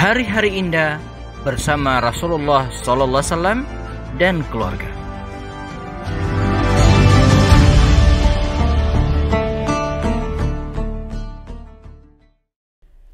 hari-hari indah bersama Rasulullah SAW dan keluarga.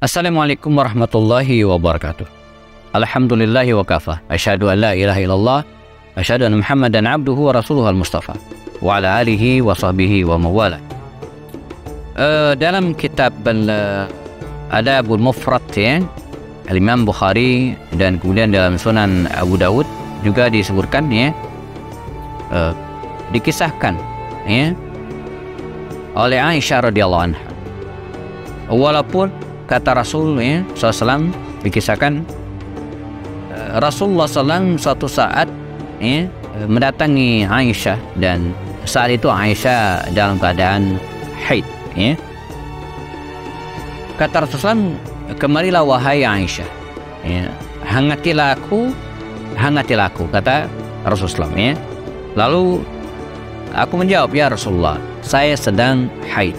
Assalamualaikum warahmatullahi wabarakatuh. Alhamdulillahi wa kafa. Asyhadu an la ilaha illallah. Asyhadu anna Muhammadan abduhu wa rasuluhu al-Mustafa. Wa ala alihi wa sahbihi wa mawala. Dalam kitab Adabul Mufrad ya, Imam Bukhari, dan kemudian dalam Sunan Abu Dawud juga disebutkan ya, dikisahkan ya oleh Aisyah radhiyallahu anha. Walaupun kata Rasul ya, SAW dikisahkan Rasulullah SAW suatu saat ya, mendatangi Aisyah, dan saat itu Aisyah dalam keadaan haid ya. Kata Rasulullah, kemarilah wahai Aisyah ya, hangatilah aku, kata Rasulullah ya. Lalu aku menjawab, ya Rasulullah, saya sedang haid.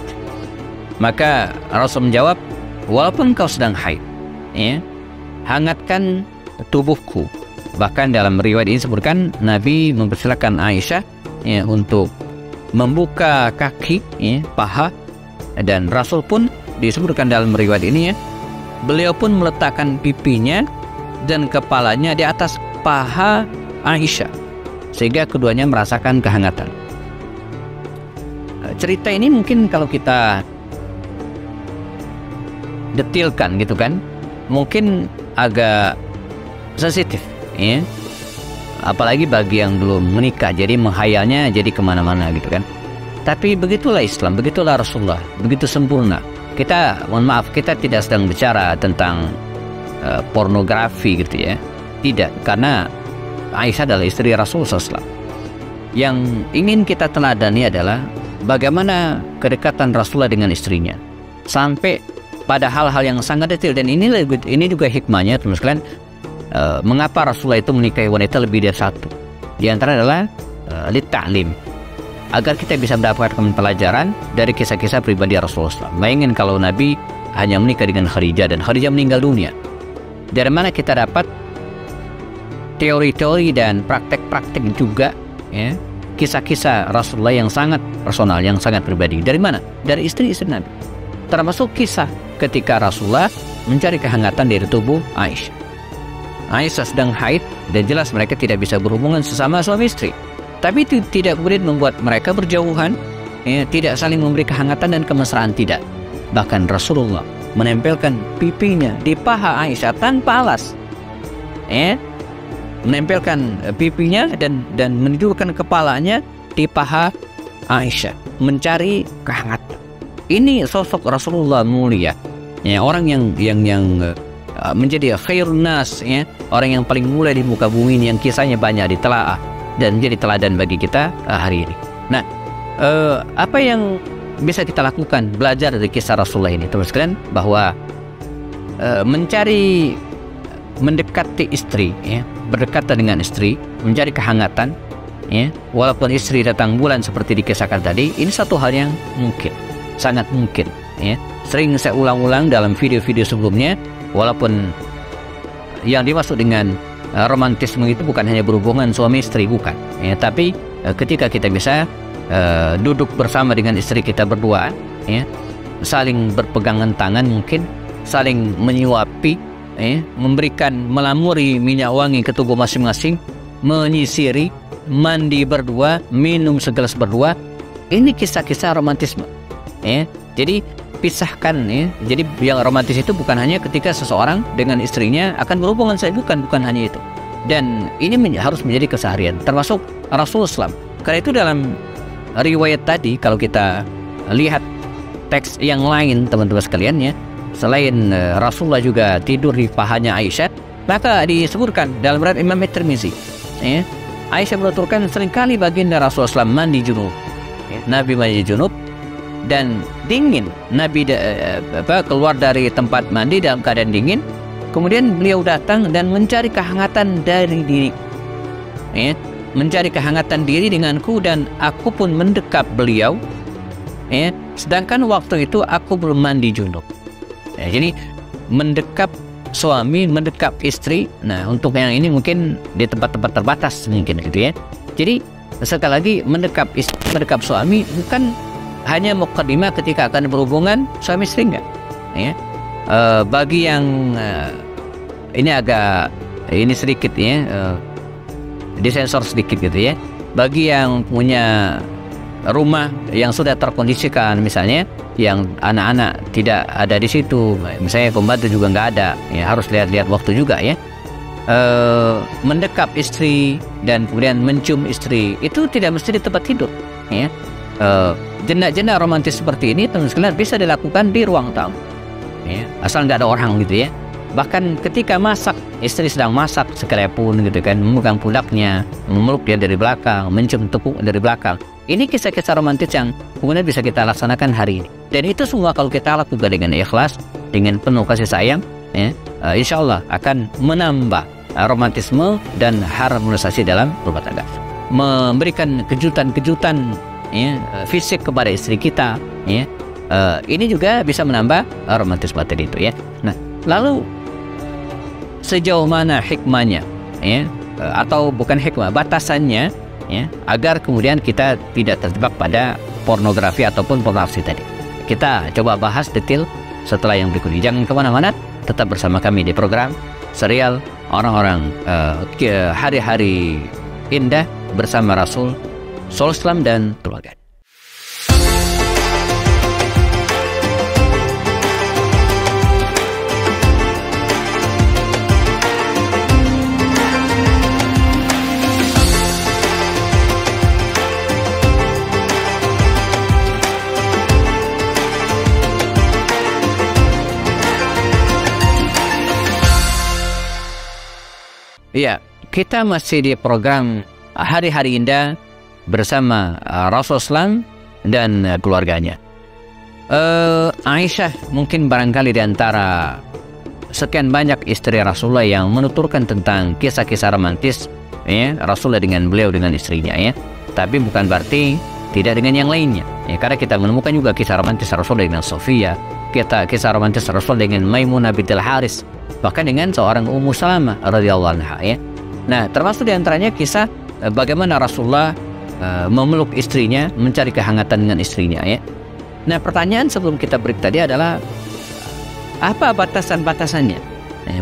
Maka Rasul menjawab, walaupun kau sedang haid ya, hangatkan tubuhku. Bahkan dalam riwayat ini disebutkan Nabi mempersilakan Aisyah ya, untuk membuka kaki ya, paha, dan Rasul pun disebutkan dalam riwayat ini ya, beliau pun meletakkan pipinya dan kepalanya di atas paha Aisyah sehingga keduanya merasakan kehangatan. Cerita ini mungkin kalau kita detilkan gitu kan, mungkin agak sensitif ya, apalagi bagi yang belum menikah, jadi menghayalnya jadi kemana-mana gitu kan. Tapi begitulah Islam, begitulah Rasulullah, begitu sempurna. Kita, mohon maaf, kita tidak sedang bicara tentang pornografi gitu ya, tidak, karena Aisyah adalah istri Rasulullah SAW. Yang ingin kita teladani adalah bagaimana kedekatan Rasulullah dengan istrinya, sampai pada hal-hal yang sangat detail. Dan ini juga hikmahnya teman-teman sekalian, mengapa Rasulullah itu menikahi wanita lebih dari satu. Di antara adalah litta'lim, agar kita bisa mendapatkan pelajaran dari kisah-kisah pribadi Rasulullah. Bayangin kalau Nabi hanya menikah dengan Khadijah dan Khadijah meninggal dunia. Dari mana kita dapat teori-teori dan praktek-praktek juga ya, kisah-kisah Rasulullah yang sangat personal, yang sangat pribadi. Dari mana? Dari istri-istri Nabi. Termasuk kisah ketika Rasulullah mencari kehangatan dari tubuh Aisyah. Aisyah sedang haid dan jelas mereka tidak bisa berhubungan sesama suami istri. Tapi itu tidak kemudian membuat mereka berjauhan ya, tidak saling memberi kehangatan dan kemesraan, tidak. Bahkan Rasulullah menempelkan pipinya di paha Aisyah tanpa alas ya, menempelkan pipinya dan menidurkan kepalanya di paha Aisyah, mencari kehangatan. Ini sosok Rasulullah mulia ya, orang yang menjadi khairun nas ya, orang yang paling mulia di muka bumi ini, yang kisahnya banyak ditelaah dan menjadi teladan bagi kita hari ini. Nah, apa yang bisa kita lakukan belajar dari kisah Rasulullah ini, teman sekalian, bahwa mendekati istri ya, berdekatan dengan istri, mencari kehangatan ya, walaupun istri datang bulan seperti dikisahkan tadi, ini satu hal yang mungkin, sangat mungkin ya. Sering saya ulang-ulang dalam video-video sebelumnya, walaupun yang dimaksud dengan romantisme itu bukan hanya berhubungan suami istri, bukan ya, tapi ketika kita bisa duduk bersama dengan istri kita berdua ya, saling berpegangan tangan, mungkin saling menyuapi ya, memberikan, melamuri minyak wangi ke tubuh masing-masing, menyisiri, mandi berdua, minum segelas berdua. Ini kisah-kisah romantisme ya. Jadi pisahkan ya. Jadi yang romantis itu bukan hanya ketika seseorang dengan istrinya akan berhubungan saja, bukan hanya itu. Dan ini harus menjadi keseharian, termasuk Rasulullah SAW. Karena itu dalam riwayat tadi, kalau kita lihat teks yang lain teman-teman sekalian ya, selain Rasulullah juga tidur di pahanya Aisyah, maka disebutkan dalam riwayat Imam At-Tirmizi ya, Aisyah menuturkan seringkali baginda Rasulullah SAW mandi junub ya, Nabi mandi junub dan dingin. Nabi keluar dari tempat mandi dalam keadaan dingin, kemudian beliau datang dan mencari kehangatan dari diri ya, mencari kehangatan diri denganku, dan aku pun mendekap beliau ya, sedangkan waktu itu aku belum mandi junub ya. Jadi mendekap suami mendekap istri. Nah, untuk yang ini mungkin di tempat-tempat terbatas mungkin gitu ya. Jadi sekali lagi mendekap suami bukan hanya muqaddimah ketika akan berhubungan suami istri, enggak ya. Bagi yang ini sedikit ya, disensor sedikit gitu ya. Bagi yang punya rumah yang sudah terkondisikan, misalnya yang anak-anak tidak ada di situ, misalnya pembantu juga nggak ada, ya harus lihat-lihat waktu juga ya. Mendekap istri dan kemudian mencium istri itu tidak mesti di tempat tidur ya. Jenda-jenda romantis seperti ini teman sekalian bisa dilakukan di ruang tamu ya, asal nggak ada orang gitu ya. Bahkan ketika masak, istri sedang masak sekalipun gitu kan, memegang pundaknya, memeluk dia dari belakang, mencium tepuk dari belakang. Ini kisah-kisah romantis yang kemudian bisa kita laksanakan hari ini. Dan itu semua kalau kita lakukan dengan ikhlas, dengan penuh kasih sayang ya, insya Allah akan menambah romantisme dan harmonisasi dalam rumah tangga, memberikan kejutan-kejutan ya, fisik kepada istri kita ya. Ini juga bisa menambah romantisme tadi itu ya. Nah, lalu sejauh mana hikmahnya ya, atau bukan hikmah, batasannya ya, agar kemudian kita tidak terjebak pada pornografi ataupun pornografi tadi. Kita coba bahas detail setelah yang berikut ini. Jangan kemana-mana, tetap bersama kami di program serial orang-orang hari-hari indah bersama Rasul Sallallahu Alaihi Wasallam dan keluarga. Iya, kita masih di program Hari-Hari Indah bersama Rasulullah dan keluarganya. Aisyah mungkin barangkali di antara sekian banyak istri Rasulullah yang menuturkan tentang kisah-kisah romantis ya, Rasulullah dengan beliau dengan istrinya ya. Tapi bukan berarti tidak dengan yang lainnya. Ya, karena kita menemukan juga kisah romantis Rasulullah dengan Sofia, kisah romantis Rasulullah dengan Maimunah bintul Haris, bahkan dengan seorang Ummu Salamah radhiyallahu anha ya. Nah, termasuk diantaranya kisah bagaimana Rasulullah memeluk istrinya, mencari kehangatan dengan istrinya ya. Nah, pertanyaan sebelum kita break tadi adalah apa batasan-batasannya?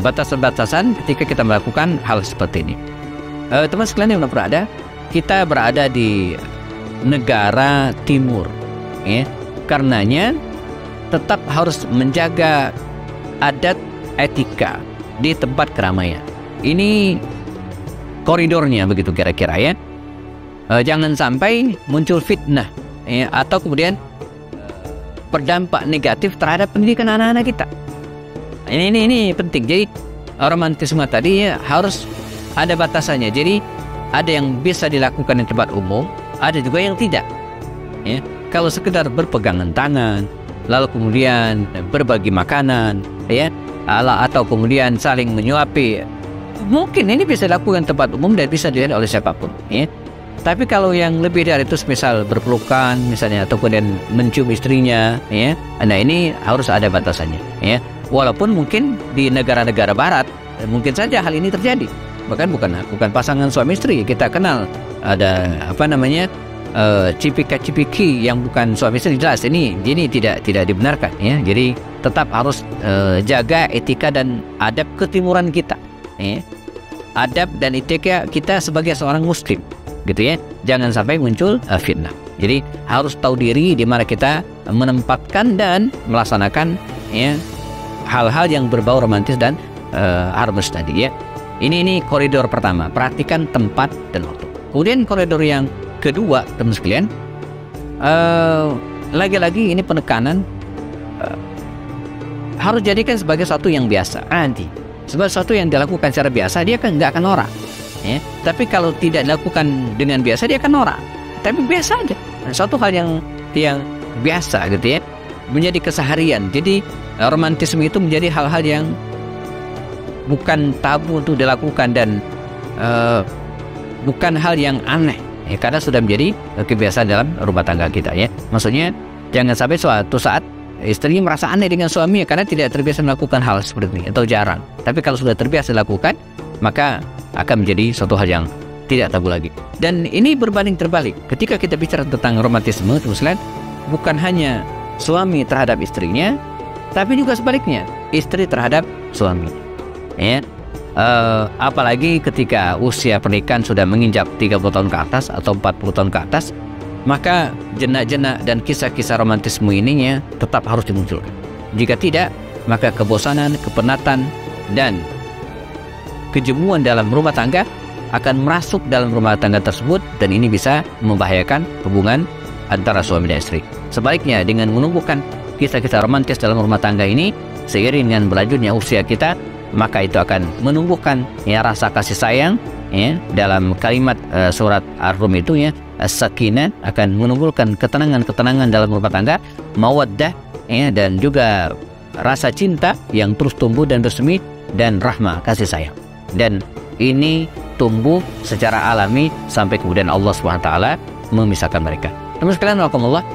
Batasan-batasan ketika kita melakukan hal seperti ini. Teman sekalian yang berada, kita berada di negara timur ya. Karenanya tetap harus menjaga adat etika di tempat keramaian. Ini koridornya begitu kira-kira ya. Jangan sampai muncul fitnah ya, atau kemudian berdampak negatif terhadap pendidikan anak-anak kita. Ini penting. Jadi romantisme tadi ya, harus ada batasannya. Jadi ada yang bisa dilakukan di tempat umum, ada juga yang tidak ya. Kalau sekedar berpegangan tangan, lalu kemudian berbagi makanan ya, atau kemudian saling menyuapi, mungkin ini bisa dilakukan tempat umum dan bisa dilihat oleh siapapun ya. Tapi kalau yang lebih dari itu, misal berpelukan misalnya, atau kemudian mencium istrinya ya, nah ini harus ada batasannya ya. Walaupun mungkin di negara-negara barat mungkin saja hal ini terjadi, bahkan bukan pasangan suami istri. Kita kenal ada cipika-cipiki yang bukan suami istri, jelas ini tidak dibenarkan ya. Jadi tetap harus jaga etika dan adab ketimuran kita ya. Adab dan etika kita sebagai seorang muslim gitu ya. Jangan sampai muncul fitnah. Jadi harus tahu diri di mana kita menempatkan dan melaksanakan ya hal-hal yang berbau romantis dan harmonis tadi ya. Ini koridor pertama, perhatikan tempat dan waktu. Kemudian koridor yang kedua, teman sekalian, lagi-lagi ini penekanan harus jadikan sebagai sesuatu yang biasa. Nanti sebagai sesuatu yang dilakukan secara biasa, dia kan nggak akan norak ya. Tapi kalau tidak dilakukan dengan biasa, dia akan norak. Tapi biasa aja, suatu hal yang biasa gitu ya, menjadi keseharian. Jadi romantisme itu menjadi hal-hal yang bukan tabu untuk dilakukan dan bukan hal yang aneh ya, karena sudah menjadi kebiasaan dalam rumah tangga kita ya. Maksudnya jangan sampai suatu saat istrinya merasa aneh dengan suaminya karena tidak terbiasa melakukan hal seperti ini atau jarang. Tapi kalau sudah terbiasa dilakukan, maka akan menjadi suatu hal yang tidak tabu lagi. Dan ini berbanding terbalik. Ketika kita bicara tentang romantisme, teman-teman, bukan hanya suami terhadap istrinya, tapi juga sebaliknya, istri terhadap suami. Ya. Apalagi ketika usia pernikahan sudah menginjak 30 tahun ke atas atau 40 tahun ke atas, maka jenak-jenak dan kisah-kisah romantisme ininya tetap harus dimunculkan. Jika tidak, maka kebosanan, kepenatan, dan kejemuan dalam rumah tangga akan merasuk dalam rumah tangga tersebut, dan ini bisa membahayakan hubungan antara suami dan istri. Sebaliknya, dengan menumbuhkan kisah-kisah romantis dalam rumah tangga ini, seiring dengan berlanjutnya usia kita, maka itu akan menumbuhkan rasa kasih sayang. Dalam kalimat surat Ar-Rum itu as-sakinah akan menumbuhkan ketenangan-ketenangan dalam rumah tangga, mawaddah dan juga rasa cinta yang terus tumbuh dan bersemi, dan rahmah, kasih sayang. Dan ini tumbuh secara alami sampai kemudian Allah SWT memisahkan mereka. Teman sekalian, alhamdulillah,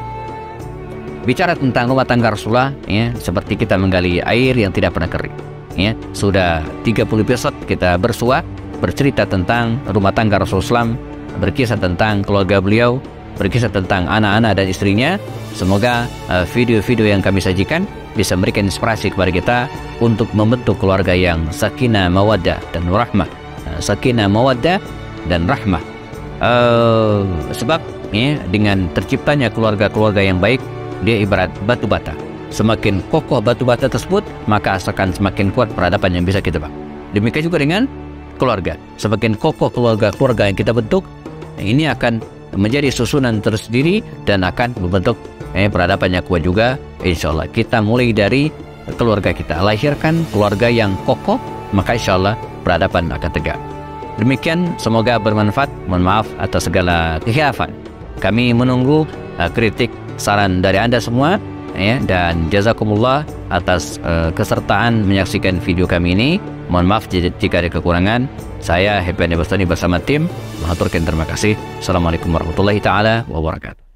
bicara tentang rumah tangga Rasulullah, seperti kita menggali air yang tidak pernah kering. Sudah 30 episode kita bersua bercerita tentang rumah tangga Rasulullah SAW, berkisah tentang keluarga beliau, berkisah tentang anak-anak dan istrinya. Semoga video-video yang kami sajikan bisa memberikan inspirasi kepada kita untuk membentuk keluarga yang sakinah, mawaddah, dan rahmah. Sakinah, mawaddah, dan rahmah. Sebab dengan terciptanya keluarga-keluarga yang baik, dia ibarat batu bata. Semakin kokoh batu bata tersebut, maka akan semakin kuat peradaban yang bisa kita bangun. Demikian juga dengan keluarga. Semakin kokoh keluarga yang kita bentuk, ini akan menjadi susunan tersendiri dan akan membentuk peradaban yang kuat juga. Insya Allah kita mulai dari keluarga kita, lahirkan keluarga yang kokoh, maka insya Allah peradaban akan tegak. Demikian, semoga bermanfaat. Mohon maaf atas segala kekhilafan. Kami menunggu kritik, saran dari Anda semua, dan jazakumullah atas kesertaan menyaksikan video kami ini. Mohon maaf jika ada kekurangan. Saya Happy Andi Bastani bersama tim mengaturkan terima kasih. Assalamualaikum warahmatullahi taala wabarakatuh.